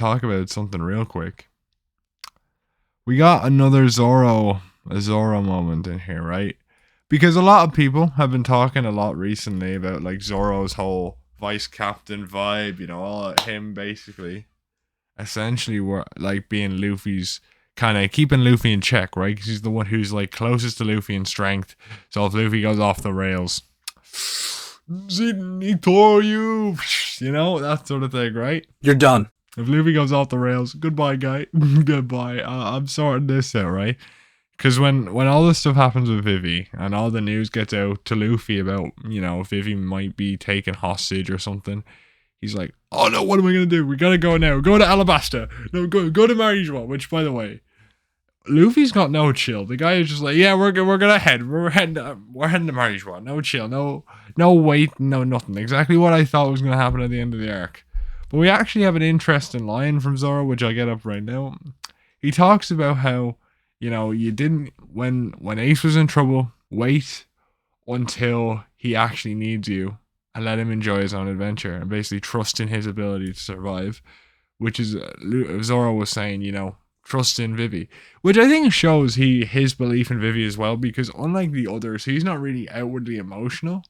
talk about something real quick. We got another Zoro moment in here, right? Because a lot of people have been talking a lot recently about like Zoro's whole vice captain vibe, all him basically essentially were like being Luffy's kind of keeping Luffy in check, right? Because he's the one who's like closest to Luffy in strength. So if Luffy goes off the rails, Sydney tore you, that sort of thing, right? You're done. If Luffy goes off the rails, goodbye, guy. Goodbye. I'm sorting this out, right? Because when all this stuff happens with Vivi and all the news gets out to Luffy about, Vivi might be taken hostage or something, he's like, oh no, what am I going to do? We got to go now. Go to Alabasta. No, go to Marijois, which, by the way, Luffy's got no chill. The guy is just like, yeah, we're gonna head. We're heading to Marijois. No chill. No wait. No nothing. Exactly what I thought was going to happen at the end of the arc. But we actually have an interesting line from Zoro, which I'll get up right now. He talks about how, you didn't, when Ace was in trouble, wait until he actually needs you and let him enjoy his own adventure and basically trust in his ability to survive, which is, Zoro was saying, trust in Vivi, which I think shows his belief in Vivi as well, because unlike the others, he's not really outwardly emotional.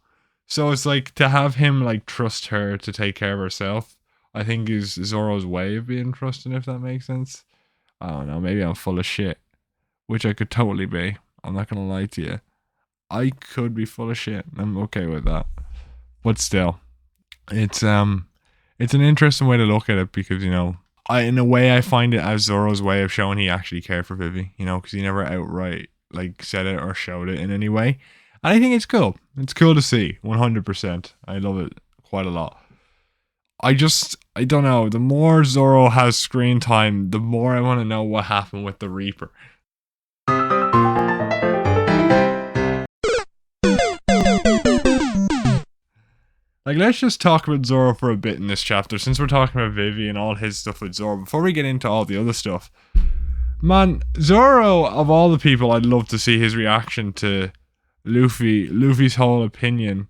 So it's like to have him like trust her to take care of herself, I think is Zoro's way of being trusting, if that makes sense. I don't know, maybe I'm full of shit, which I could totally be. I'm not gonna lie to you. I could be full of shit. I'm okay with that. But still, it's an interesting way to look at it because, in a way I find it as Zoro's way of showing he actually cared for Vivi, because he never outright like said it or showed it in any way. And I think it's cool. It's cool to see, 100%. I love it quite a lot. I don't know. The more Zoro has screen time, the more I want to know what happened with the Reaper. Like, let's just talk about Zoro for a bit in this chapter, since we're talking about Vivi and all his stuff with Zoro, before we get into all the other stuff. Man, Zoro, of all the people, I'd love to see his reaction to Luffy's whole opinion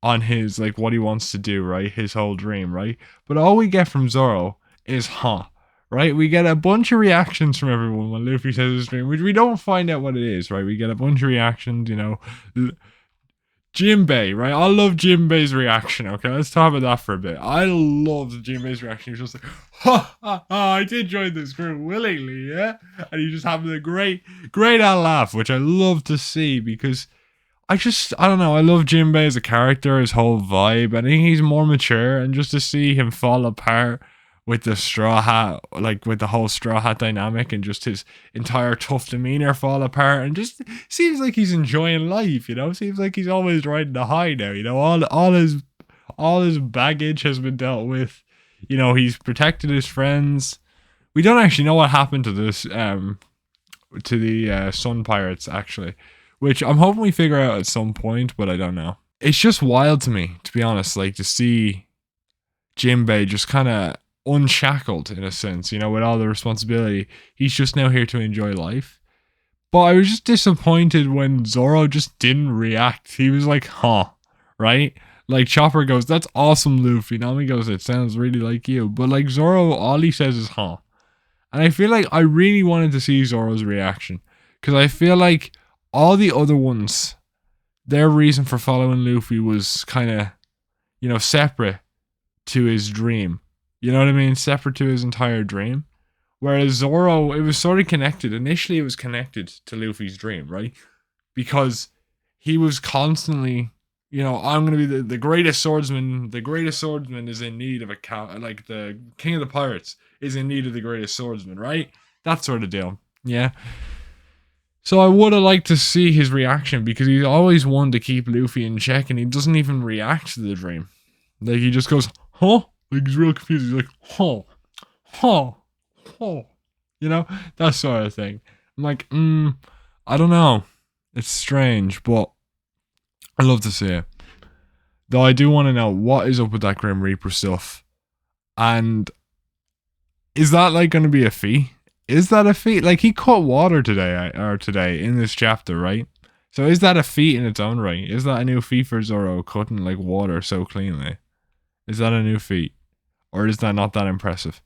on his, like, what he wants to do, right? His whole dream, right? But all we get from Zoro is, right? We get a bunch of reactions from everyone when Luffy says his dream, which we don't find out what it is, right? We get a bunch of reactions, Jinbei, right? I love Jinbei's reaction, okay? Let's talk about that for a bit. I love Jinbei's reaction. He's just like, I did join this group willingly, yeah? And he's just having a great laugh, which I love to see because I don't know, I love Jinbei as a character, his whole vibe. I think he's more mature, and just to see him fall apart with the straw hat, like with the whole straw hat dynamic, and just his entire tough demeanor fall apart, and just seems like he's enjoying life, seems like he's always riding the high now, all his baggage has been dealt with, he's protected his friends. We don't actually know what happened to this, to the Sun Pirates, actually, which I'm hoping we figure out at some point, but I don't know. It's just wild to me, to be honest, like to see Jinbei just kind of unshackled in a sense, with all the responsibility. He's just now here to enjoy life. But I was just disappointed when Zoro just didn't react. He was like, right? Like Chopper goes, that's awesome, Luffy. Nami goes, it sounds really like you. But like Zoro, all he says is, And I feel like I really wanted to see Zoro's reaction, because I feel like all the other ones, their reason for following Luffy was kind of, separate to his dream. You know what I mean? Separate to his entire dream. Whereas Zoro, it was sort of connected. Initially, it was connected to Luffy's dream, right? Because he was constantly, I'm going to be the greatest swordsman. The greatest swordsman is in need of like the king of the pirates is in need of the greatest swordsman, right? That sort of deal. Yeah. So I would have liked to see his reaction, because he's always one to keep Luffy in check, and he doesn't even react to the dream. Like, he just goes, Like, he's real confused. He's like, that sort of thing. I'm like, I don't know. It's strange, but I love to see it. Though I do want to know what is up with that Grim Reaper stuff. And is that like going to be a feat? Is that a feat? Like, he caught water today in this chapter, right? So is that a feat in its own right? Is that a new feat for Zoro, cutting like water so cleanly? Is that a new feat? Or is that not that impressive?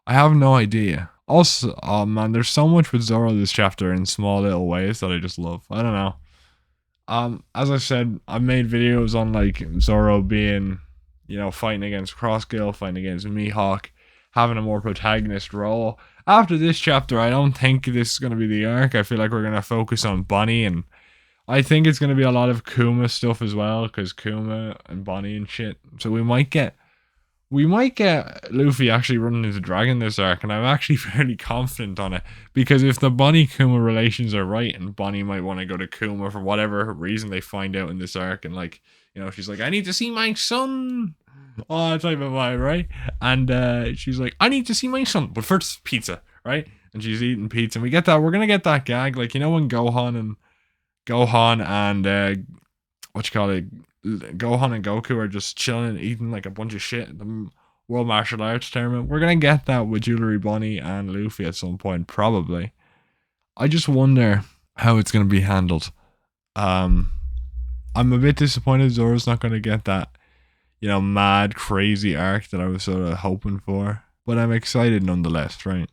I have no idea. Also, oh man, there's so much with Zoro this chapter in small little ways that I just love. I don't know. As I said, I've made videos on like Zoro being, fighting against Crossgill, fighting against Mihawk, having a more protagonist role. After this chapter, I don't think this is gonna be the arc. I feel like we're gonna focus on Bonnie, and I think it's gonna be a lot of Kuma stuff as well, because Kuma and Bonnie and shit. So we might get Luffy actually running into Dragon this arc, and I'm actually fairly confident on it. Because if the Bonnie Kuma relations are right, and Bonnie might want to go to Kuma for whatever reason they find out in this arc, and like, she's like, I need to see my son. Oh, that type of vibe, right? And she's like, I need to see my son, but first pizza, right? And she's eating pizza, and we're gonna get that gag, like, when Gohan and what you call it, Gohan and Goku are just chilling and eating like a bunch of shit at the World Martial Arts Tournament. We're gonna get that with Jewelry Bonnie and Luffy at some point, probably. I just wonder how it's gonna be handled. I'm a bit disappointed Zoro's not gonna get that, mad crazy arc that I was sort of hoping for, but I'm excited nonetheless, right?